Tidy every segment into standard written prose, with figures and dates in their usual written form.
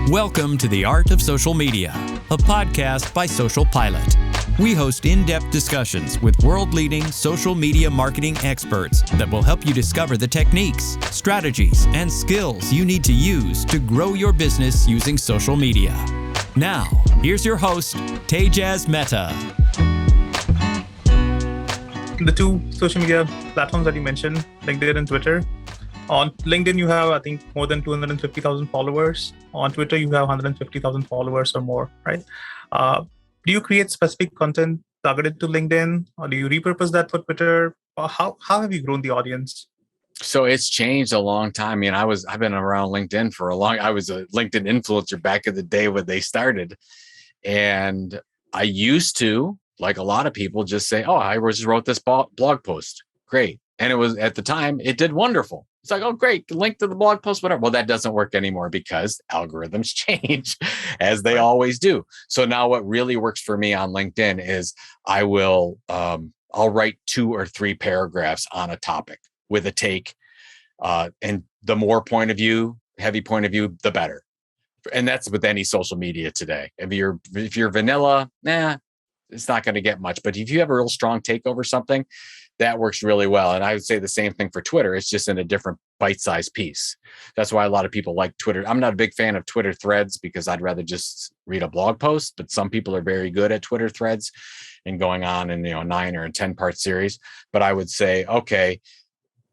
Welcome to The Art of Social Media, a podcast by SocialPilot. We host in-depth discussions with world-leading social media marketing experts that will help you discover the techniques, strategies, and skills you need to use to grow your business using social media. Now, here's your host, Tejas Mehta. The two social media platforms that you mentioned, LinkedIn and Twitter. On LinkedIn, you have, I think, more than 250,000 followers. On Twitter, you have 150,000 followers or more, right? Do you create specific content targeted to LinkedIn, or do you repurpose that for Twitter? Or how have you grown the audience? So it's changed a long time. I mean, I've been around LinkedIn for I was a LinkedIn influencer back in the day when they started. And I used to, like a lot of people, just say, oh, I just wrote this blog post. Great. And it was, at the time, it did wonderful. It's like, oh, great, link to the blog post, whatever. Well, that doesn't work anymore because algorithms change as they always do. So now what really works for me on LinkedIn is I'll write 2 or 3 paragraphs on a topic with a take. And the more heavy point of view, the better. And that's with any social media today. If you're vanilla, it's not going to get much. But if you have a real strong take over something, that works really well. And I would say the same thing for Twitter. It's just in a different bite-sized piece. That's why a lot of people like Twitter. I'm not a big fan of Twitter threads because I'd rather just read a blog post, but some people are very good at Twitter threads and going on in 9 or a 10-part series. But I would say, okay,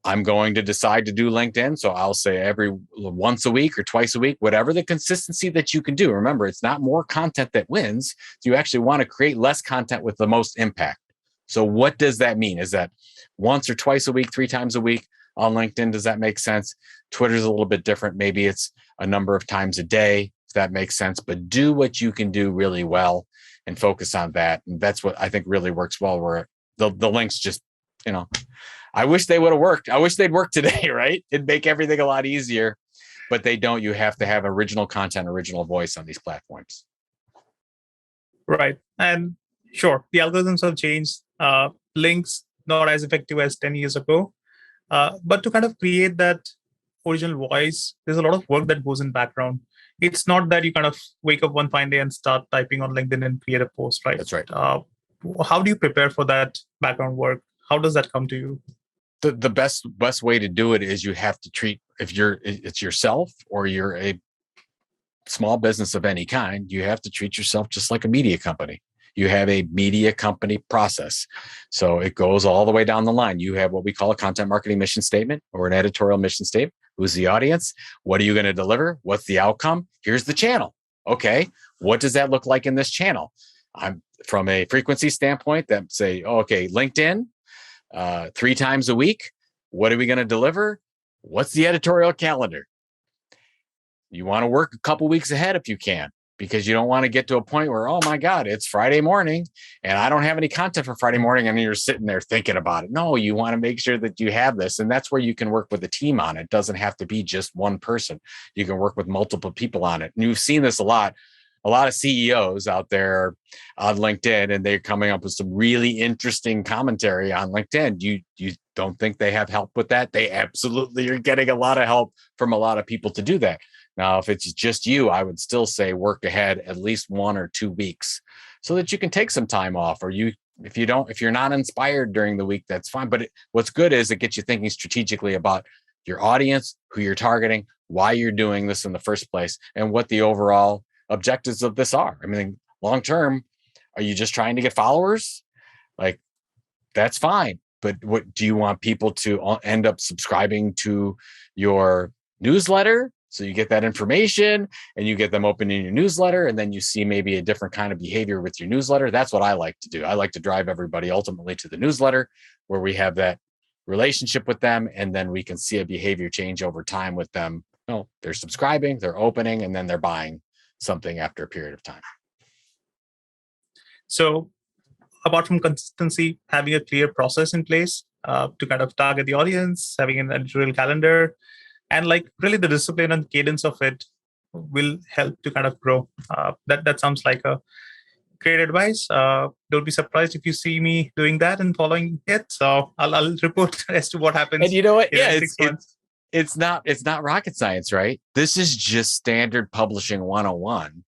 I'm going to decide to do LinkedIn. So I'll say every once a week or twice a week, whatever the consistency that you can do. Remember, it's not more content that wins. You actually want to create less content with the most impact. So what does that mean? Is that once or twice a week, 3 times a week on LinkedIn? Does that make sense? Twitter's a little bit different. Maybe it's a number of times a day, if that makes sense. But do what you can do really well and focus on that. And that's what I think really works well, where the links just, I wish they would have worked. I wish they'd work today, right? It'd make everything a lot easier, but they don't. You have to have original content, original voice on these platforms. Right. And sure, the algorithms have changed. Links not as effective as 10 years ago. But to kind of create that original voice, there's a lot of work that goes in background. It's not that you kind of wake up one fine day and start typing on LinkedIn and create a post, right? That's right. How do you prepare for that background work? How does that come to you? The best way to do it is you have to treat, if it's yourself or you're a small business of any kind, you have to treat yourself just like a media company. You have a media company process. So it goes all the way down the line. You have what we call a content marketing mission statement or an editorial mission statement. Who's the audience? What are you going to deliver? What's the outcome? Here's the channel. Okay. What does that look like in this channel? I'm from a frequency standpoint that say, okay, LinkedIn, 3 times a week. What are we going to deliver? What's the editorial calendar? You want to work a couple weeks ahead if you can, because you don't want to get to a point where, oh my God, it's Friday morning and I don't have any content for Friday morning. And you're sitting there thinking about it. No, you want to make sure that you have this. And that's where you can work with a team on it. It doesn't have to be just one person. You can work with multiple people on it. And you've seen this a lot of CEOs out there on LinkedIn, and they're coming up with some really interesting commentary on LinkedIn. You don't think they have help with that? They absolutely are getting a lot of help from a lot of people to do that. Now, if it's just you, I would still say work ahead at least 1 or 2 weeks so that you can take some time off. Or if you're not inspired during the week, that's fine. But what's good is it gets you thinking strategically about your audience, who you're targeting, why you're doing this in the first place, and what the overall objectives of this are. I mean, long term, are you just trying to get followers? Like, that's fine. But what do you want people to end up subscribing to your newsletter? So you get that information and you get them opening your newsletter, and then you see maybe a different kind of behavior with your newsletter. That's what I like to do. I like to drive everybody ultimately to the newsletter where we have that relationship with them, and then we can see a behavior change over time with them. They're subscribing, they're opening, and then they're buying something after a period of time. So apart from consistency, having a clear process in place to kind of target the audience, having an editorial calendar, and really the discipline and cadence of it will help to kind of grow. That sounds like a great advice. Don't be surprised if you see me doing that and following it. So I'll report as to what happens. And you know what? In 6 months. it's not rocket science, right? This is just standard publishing 101.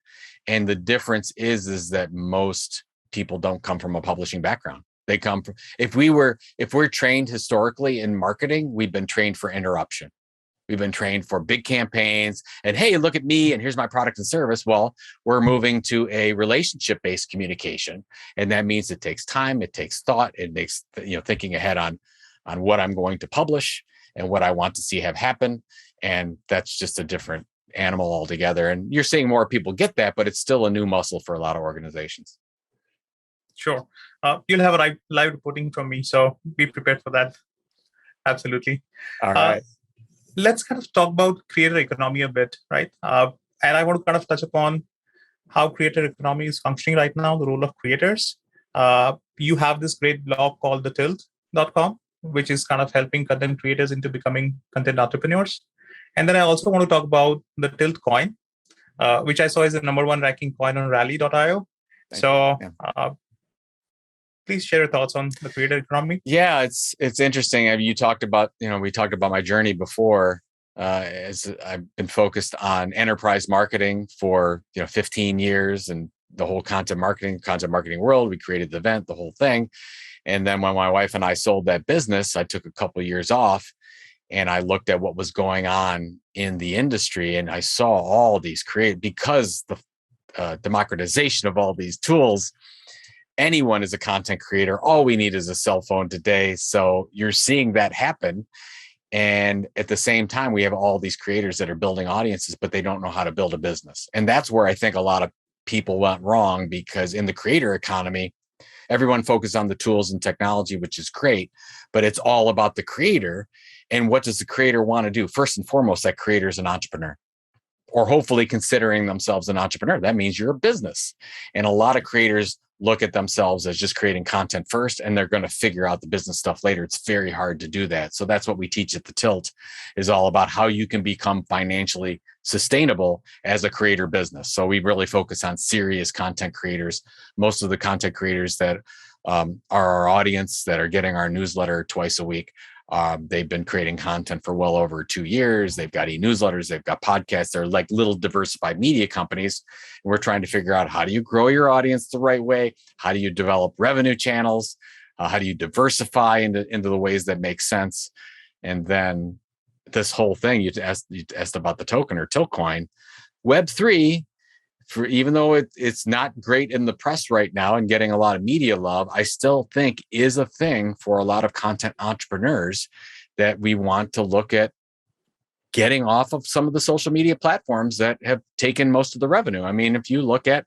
And the difference is that most people don't come from a publishing background. They come from, if we're trained historically in marketing, we've been trained for interruption. We've been trained for big campaigns and, hey, look at me and here's my product and service. Well, we're moving to a relationship-based communication. And that means it takes time, it takes thought, it makes, thinking ahead on what I'm going to publish and what I want to see have happen. And that's just a different animal altogether. And you're seeing more people get that, but it's still a new muscle for a lot of organizations. Sure. You'll have a live reporting from me, so be prepared for that. Absolutely. All right. Let's kind of talk about creator economy a bit, right? And I want to kind of touch upon how creator economy is functioning right now, the role of creators. You have this great blog called thetilt.com, which is kind of helping content creators into becoming content entrepreneurs. And then I also want to talk about the Tilt coin, which I saw is the number one ranking coin on rally.io. So please share your thoughts on the creator economy. Yeah, it's interesting. I mean, we talked about my journey before. As I've been focused on enterprise marketing for 15 years and the whole content marketing world. We created the event, the whole thing. And then when my wife and I sold that business, I took a couple of years off and I looked at what was going on in the industry, and I saw all these because the democratization of all these tools. Anyone is a content creator. All we need is a cell phone today. So you're seeing that happen. And at the same time, we have all these creators that are building audiences, but they don't know how to build a business. And that's where I think a lot of people went wrong, because in the creator economy, everyone focused on the tools and technology, which is great, but it's all about the creator. And what does the creator want to do? First and foremost, that creator is an entrepreneur, or hopefully considering themselves an entrepreneur. That means you're a business. And a lot of creators look at themselves as just creating content first, and they're going to figure out the business stuff later. It's very hard to do that. So that's what we teach at the Tilt, is all about how you can become financially sustainable as a creator business. So we really focus on serious content creators. Most of the content creators that are our audience that are getting our newsletter twice a week, they've been creating content for well over 2 years. They've got e-newsletters, they've got podcasts. They're like little diversified media companies. And we're trying to figure out, how do you grow your audience the right way? How do you develop revenue channels? How do you diversify into the ways that make sense? And then this whole thing, you asked about the token or Tilt coin. Web3, even though it's not great in the press right now and getting a lot of media love, I still think is a thing for a lot of content entrepreneurs that we want to look at getting off of some of the social media platforms that have taken most of the revenue. I mean, if you look at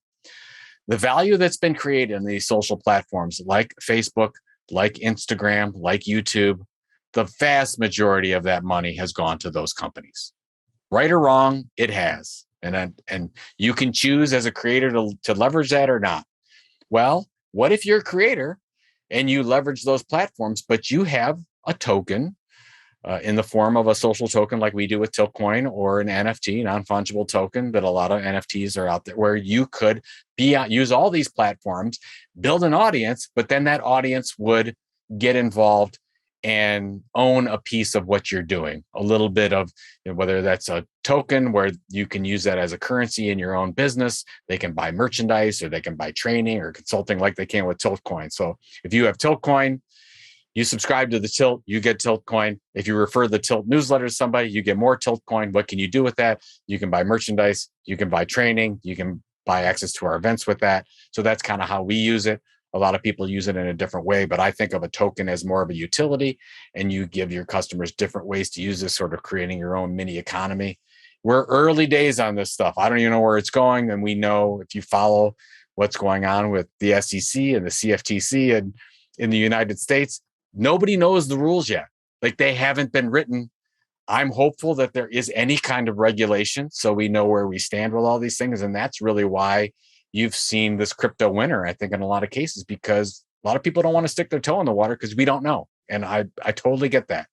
the value that's been created in these social platforms like Facebook, like Instagram, like YouTube, the vast majority of that money has gone to those companies. Right or wrong, it has. And you can choose as a creator to leverage that or not. Well, what if you're a creator and you leverage those platforms, but you have a token in the form of a social token like we do with Tiltcoin, or an NFT, non-fungible token, that a lot of NFTs are out there, where you could use all these platforms, build an audience, but then that audience would get involved and own a piece of what you're doing. A little bit of, whether that's a token where you can use that as a currency in your own business. They can buy merchandise, or they can buy training or consulting like they can with Tiltcoin. So if you have Tiltcoin, you subscribe to the Tilt, you get Tiltcoin. If you refer the Tilt newsletter to somebody, you get more Tiltcoin. What can you do with that? You can buy merchandise, you can buy training, you can buy access to our events with that. So that's kind of how we use it. A lot of people use it in a different way, but I think of a token as more of a utility, and you give your customers different ways to use this, sort of creating your own mini economy. We're early days on this stuff. I don't even know where it's going. And we know, if you follow what's going on with the SEC and the CFTC and in the United States, nobody knows the rules yet. Like, they haven't been written. I'm hopeful that there is any kind of regulation so we know where we stand with all these things. And that's really why you've seen this crypto winter, I think, in a lot of cases, because a lot of people don't want to stick their toe in the water because we don't know. And I totally get that.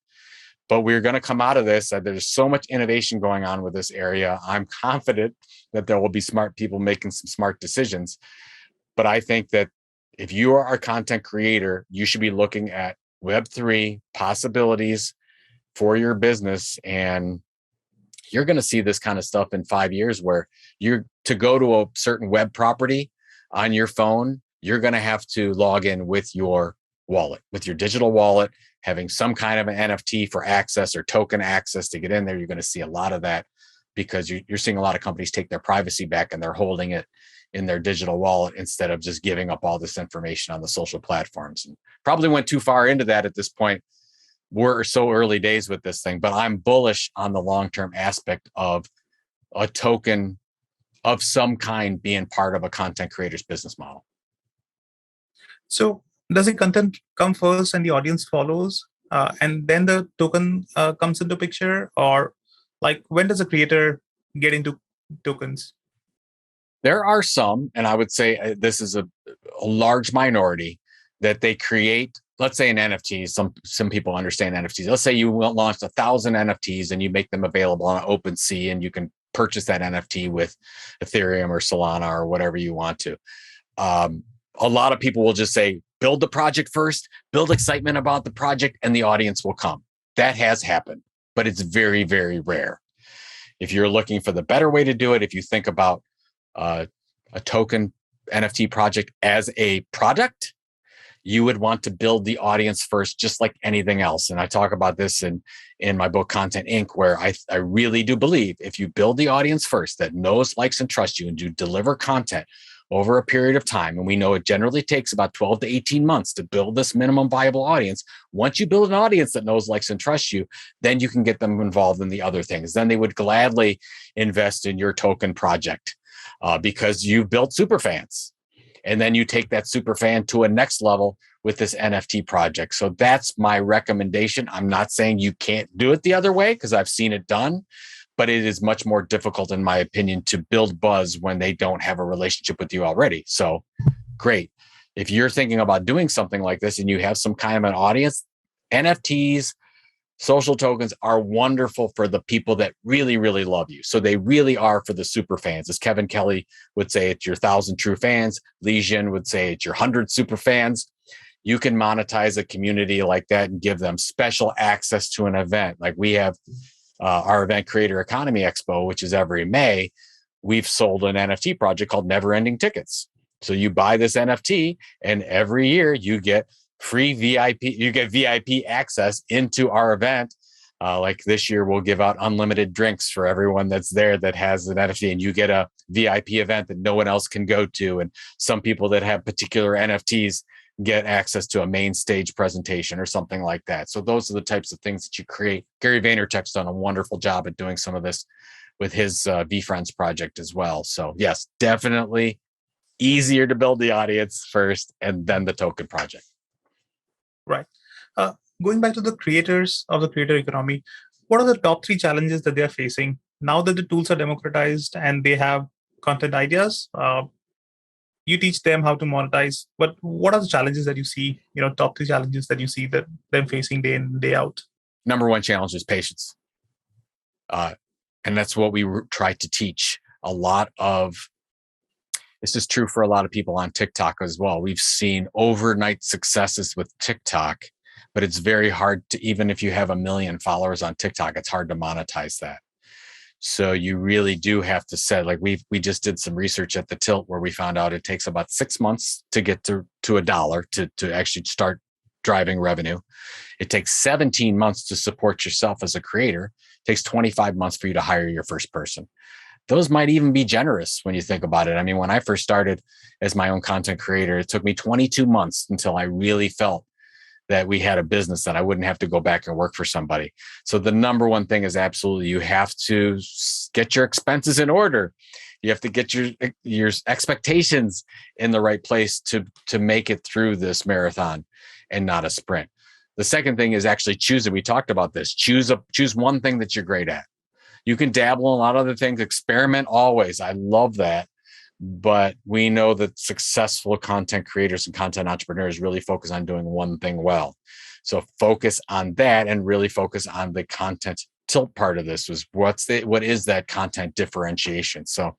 But we're going to come out of this. There's so much innovation going on with this area. I'm confident that there will be smart people making some smart decisions. But I think that if you are a content creator, you should be looking at Web3 possibilities for your business. And you're going to see this kind of stuff in 5 years where you're to go to a certain web property on your phone, you're going to have to log in with your wallet, with your digital wallet, having some kind of an NFT for access or token access to get in there. You're going to see a lot of that because you're seeing a lot of companies take their privacy back and they're holding it in their digital wallet instead of just giving up all this information on the social platforms. And probably went too far into that at this point. We're so early days with this thing, but I'm bullish on the long-term aspect of a token of some kind being part of a content creator's business model. So does the content come first and the audience follows, and then the token comes into picture? Or like, when does a creator get into tokens? There are some, and I would say this is a large minority, that they create, let's say an NFT. Some people understand NFTs. Let's say you launched 1,000 NFTs and you make them available on OpenSea, and you can purchase that NFT with Ethereum or Solana or whatever you want to. A lot of people will just say, build the project first, build excitement about the project, and the audience will come. That has happened, but it's very, very rare. If you're looking for the better way to do it, if you think about a token NFT project as a product, you would want to build the audience first, just like anything else. And I talk about this in my book, Content Inc., where I really do believe if you build the audience first that knows, likes, and trusts you, and you deliver content over a period of time, and we know it generally takes about 12 to 18 months to build this minimum viable audience. Once you build an audience that knows, likes, and trusts you, then you can get them involved in the other things. Then they would gladly invest in your token project because you've built super fans. And then you take that super fan to a next level with this NFT project. So that's my recommendation. I'm not saying you can't do it the other way, because I've seen it done, but it is much more difficult, in my opinion, to build buzz when they don't have a relationship with you already. So great. If you're thinking about doing something like this and you have some kind of an audience, NFTs, social tokens are wonderful for the people that really, really love you. So they really are for the super fans. As Kevin Kelly would say, it's your 1,000 true fans. Li Jin would say it's your 100 super fans. You can monetize a community like that and give them special access to an event. Like we have our event, Creator Economy Expo, which is every May. We've sold an NFT project called Never Ending Tickets. So you buy this NFT and every year you get free VIP, you get VIP access into our event. Like this year, we'll give out unlimited drinks for everyone that's there that has an NFT, and you get a VIP event that no one else can go to. And some people that have particular NFTs get access to a main stage presentation or something like that. So those are the types of things that you create. Gary Vaynerchuk's done a wonderful job at doing some of this with his VFriends project as well. So yes, definitely easier to build the audience first and then the token project. Right. Going back to the creators of the creator economy, what are the top 3 challenges that they are facing now that the tools are democratized and they have content ideas? You teach them how to monetize, but what are the challenges that you see, top 3 challenges that you see that them facing day in, day out? Number 1 challenge is patience. And that's what we try to teach. This is true for a lot of people on TikTok as well. We've seen overnight successes with TikTok, but it's very hard to, even if you have 1 million followers on TikTok, it's hard to monetize that. So you really do have to set, like we just did some research at the Tilt where we found out it takes about 6 months to get to $1 to actually start driving revenue. It takes 17 months to support yourself as a creator. It takes 25 months for you to hire your first person. Those might even be generous when you think about it. I mean, when I first started as my own content creator, it took me 22 months until I really felt that we had a business that I wouldn't have to go back and work for somebody. So the number 1 thing is absolutely you have to get your expenses in order. You have to get your expectations in the right place to make it through this marathon and not a sprint. The second thing is actually choose it. We talked about this. Choose one thing that you're great at. You can dabble in a lot of other things, experiment always. I love that. But we know that successful content creators and content entrepreneurs really focus on doing one thing well. So focus on that and really focus on the content tilt part of this was what is that content differentiation? So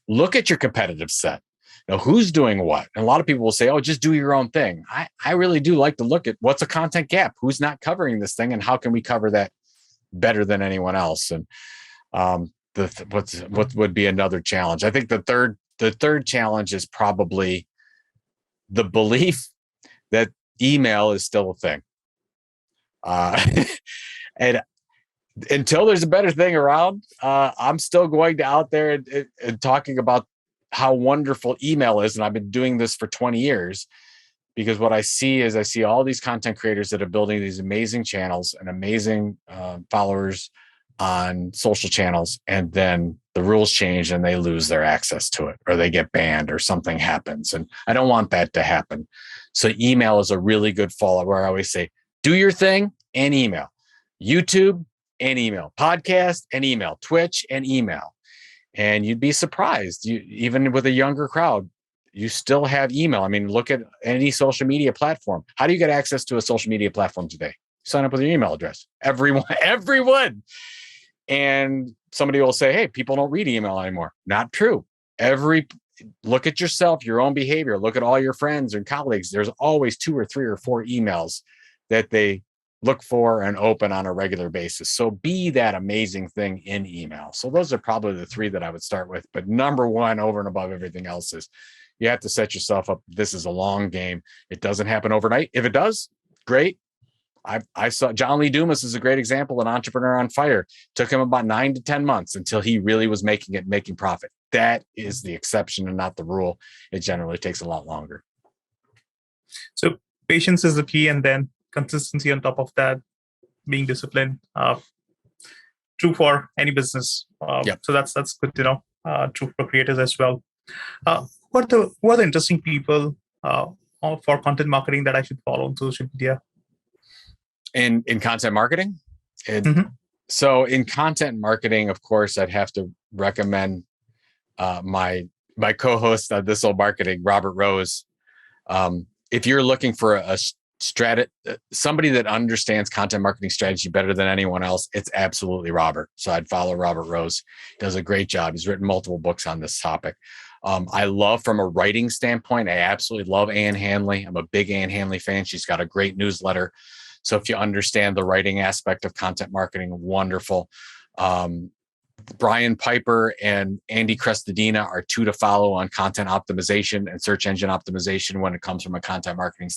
look at your competitive set. Now, who's doing what? And a lot of people will say, oh, just do your own thing. I really do like to look at what's a content gap, who's not covering this thing, and how can we cover that better than anyone else. And what would be another challenge? I think the third challenge is probably the belief that email is still a thing. And until there's a better thing around, I'm still going to out there and talking about how wonderful email is. And I've been doing this for 20 years because what I see is I see all these content creators that are building these amazing channels and amazing followers on social channels. And then the rules change and they lose their access to it, or they get banned, or something happens. And I don't want that to happen. So email is a really good follow, where I always say, do your thing and email. YouTube and email. Podcast and email. Twitch and email. And you'd be surprised. Even with a younger crowd, you still have email. I mean, look at any social media platform. How do you get access to a social media platform today? Sign up with your email address. Everyone. And somebody will say, hey, people don't read email anymore. Not true. Look at yourself, your own behavior. Look at all your friends and colleagues. There's always 2 or 3 or 4 emails that they look for and open on a regular basis. So be that amazing thing in email. So those are probably the 3 that I would start with. But number 1, over and above everything else, is you have to set yourself up. This is a long game. It doesn't happen overnight. If it does, great. I saw John Lee Dumas is a great example, an entrepreneur on fire. Took him about 9 to 10 months until he really was making profit. That is the exception and not the rule. It generally takes a lot longer. So patience is the key, and then consistency on top of that, being disciplined. True for any business. Yep. So that's good to know. True for creators as well. What are the interesting people for content marketing that I should follow on social media? In content marketing? So in content marketing, of course, I'd have to recommend my co-host on This Old Marketing, Robert Rose. If you're looking for somebody that understands content marketing strategy better than anyone else, it's absolutely Robert. So I'd follow Robert Rose. He does a great job. He's written multiple books on this topic. I love, from a writing standpoint, I absolutely love Ann Handley. I'm a big Ann Handley fan. She's got a great newsletter. So if you understand the writing aspect of content marketing, wonderful. Brian Piper and Andy Crestodina are 2 to follow on content optimization and search engine optimization when it comes from a content marketing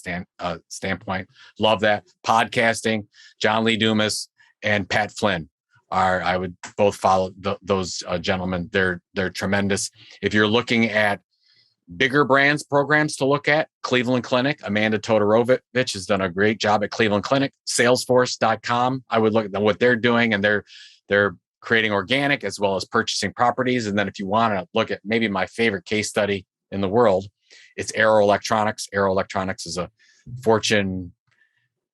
standpoint. Love that. Podcasting, John Lee Dumas and Pat Flynn I would both follow those gentlemen. They're tremendous. If you're looking at bigger brands programs to look at, Cleveland Clinic, Amanda Todorovich has done a great job at Cleveland Clinic. Salesforce.com, I would look at what they're doing, and they're creating organic as well as purchasing properties. And then if you want to look at maybe my favorite case study in the world, it's Arrow Electronics. Arrow Electronics is a Fortune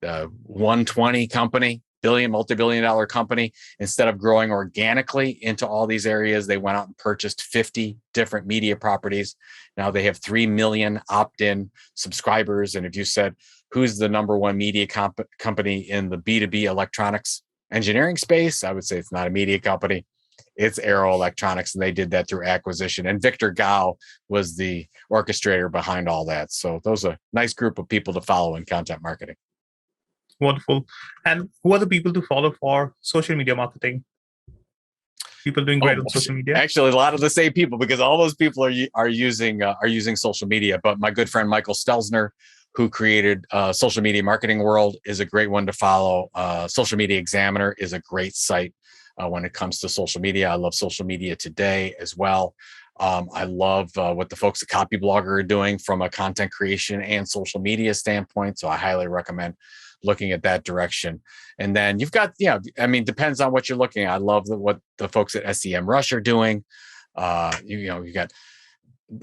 120 company, multi-billion-dollar company. Instead of growing organically into all these areas, they went out and purchased 50 different media properties. Now they have 3 million opt-in subscribers. And if you said, who's the number 1 media company in the B2B electronics engineering space, I would say it's not a media company. It's Arrow Electronics, and they did that through acquisition. And Victor Gao was the orchestrator behind all that. So those are a nice group of people to follow in content marketing. Wonderful. And who are the people to follow for social media marketing? People doing great on social media? Actually, a lot of the same people, because all those people are using social media. But my good friend Michael Stelzner, who created Social Media Marketing World, is a great one to follow. Social Media Examiner is a great site when it comes to social media. I love Social Media Today as well. I love what the folks at Copyblogger are doing from a content creation and social media standpoint. So I highly recommend looking at that direction. And then you've got, depends on what you're looking at. I love what the folks at SEMrush are doing. You got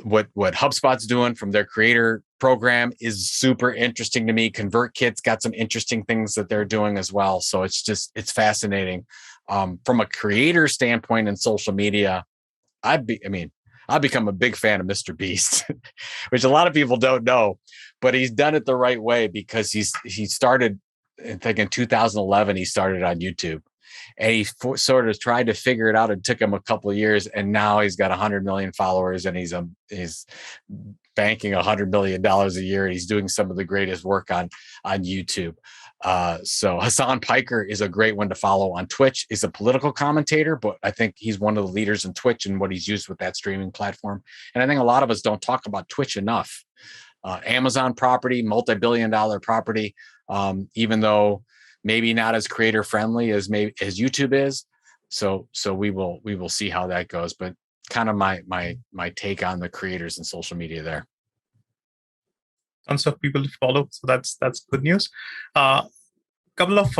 what HubSpot's doing from their creator program is super interesting to me. ConvertKit's got some interesting things that they're doing as well. So it's fascinating. From a creator standpoint in social media, I've become a big fan of Mr. Beast, which a lot of people don't know, but he's done it the right way, because he started, I think in 2011, he started on YouTube, and he sort of tried to figure it out. It took him a couple of years, and now he's got 100 million followers, and he's banking $100 million a year. And he's doing some of the greatest work on YouTube. So Hassan Piker is a great one to follow on Twitch. He's a political commentator, but I think he's one of the leaders in Twitch and what he's used with that streaming platform. And I think a lot of us don't talk about Twitch enough. Amazon property, multi-billion-dollar property, even though maybe not as creator friendly as YouTube is. So we will see how that goes. But kind of my take on the creators and social media there. Tons of people to follow, so that's good news. Couple of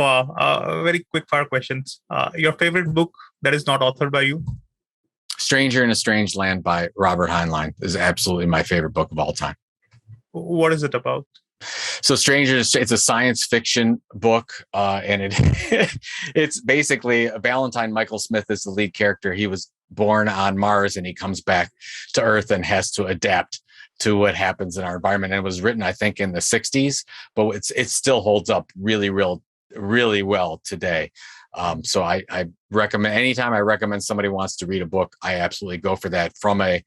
very quick fire questions. Your favorite book that is not authored by you? Stranger in a Strange Land by Robert Heinlein is absolutely my favorite book of all time. What is it about? So it's a science fiction book, and it's basically Valentine Michael Smith is the lead character. He was born on Mars and he comes back to Earth and has to adapt to what happens in our environment. And it was written, I think, in the 60s, but it still holds up really well today. So I recommend, anytime I recommend somebody wants to read a book, I absolutely go for that. From a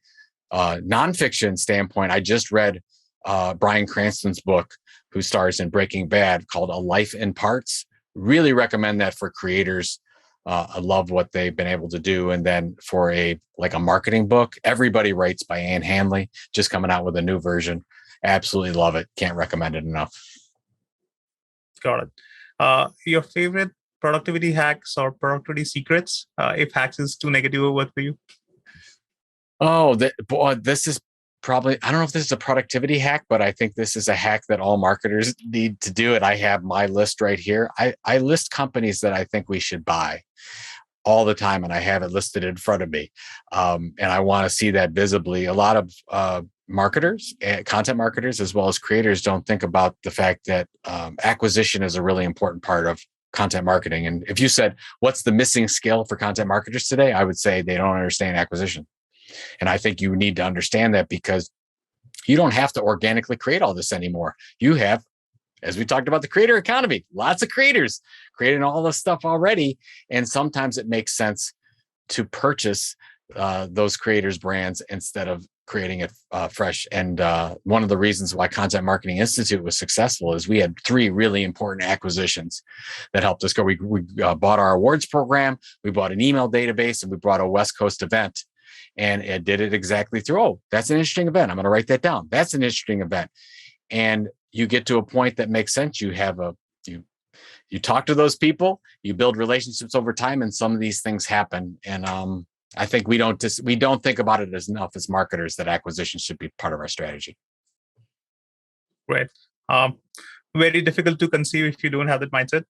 nonfiction standpoint, I just read Bryan Cranston's book, who stars in Breaking Bad, called A Life in Parts. Really recommend that for creators. I love what they've been able to do. And then for a marketing book, Everybody Writes by Ann Handley, just coming out with a new version. Absolutely love it. Can't recommend it enough. Got it. Your favorite productivity hacks or productivity secrets, if hacks is too negative a word for you? Oh, this is probably, I don't know if this is a productivity hack, but I think this is a hack that all marketers need to do it. I have my list right here. I list companies that I think we should buy all the time, and I have it listed in front of me. And I want to see that visibly. A lot of marketers, content marketers, as well as creators, don't think about the fact that acquisition is a really important part of content marketing. And if you said, what's the missing skill for content marketers today? I would say they don't understand acquisition. And I think you need to understand that, because you don't have to organically create all this anymore. You have, as we talked about, the creator economy, lots of creators creating all this stuff already. And sometimes it makes sense to purchase those creators' brands instead of creating it fresh. And one of the reasons why Content Marketing Institute was successful is we had 3 really important acquisitions that helped us go. We bought our awards program, we bought an email database, and we brought a West Coast event. And it did it exactly through, oh, that's an interesting event. I'm going to write that down. That's an interesting event. And you get to a point that makes sense. You have you talk to those people, you build relationships over time, and some of these things happen. And I think we don't think about it as enough as marketers, that acquisition should be part of our strategy. Great. Very difficult to conceive if you don't have that mindset,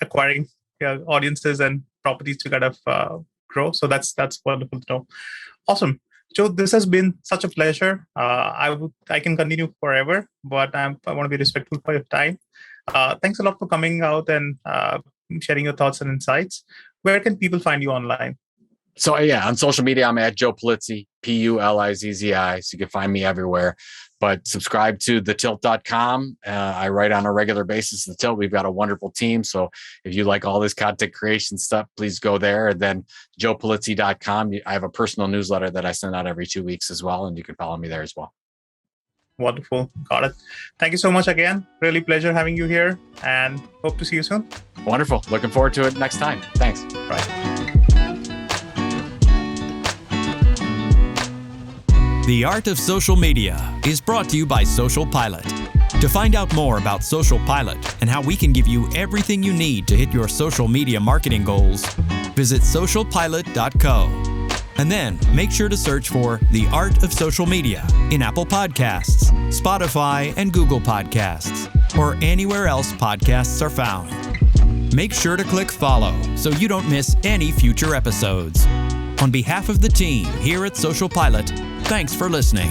acquiring audiences and properties to kind of grow. So that's wonderful to know. Awesome. Joe, this has been such a pleasure. I can continue forever, but I want to be respectful for your time. Thanks a lot for coming out and sharing your thoughts and insights. Where can people find you online? So yeah, on social media, I'm at Joe Pulizzi, Pulizzi. So you can find me everywhere. But subscribe to thetilt.com. I write on a regular basis. The Tilt, we've got a wonderful team. So if you like all this content creation stuff, please go there. And then joepulizzi.com. I have a personal newsletter that I send out every 2 weeks as well. And you can follow me there as well. Wonderful. Got it. Thank you so much again. Really pleasure having you here, and hope to see you soon. Wonderful. Looking forward to it next time. Thanks. Right. The Art of Social Media is brought to you by SocialPilot. To find out more about SocialPilot and how we can give you everything you need to hit your social media marketing goals, visit socialpilot.co. And then make sure to search for The Art of Social Media in Apple Podcasts, Spotify, and Google Podcasts, or anywhere else podcasts are found. Make sure to click follow so you don't miss any future episodes. On behalf of the team here at SocialPilot, thanks for listening.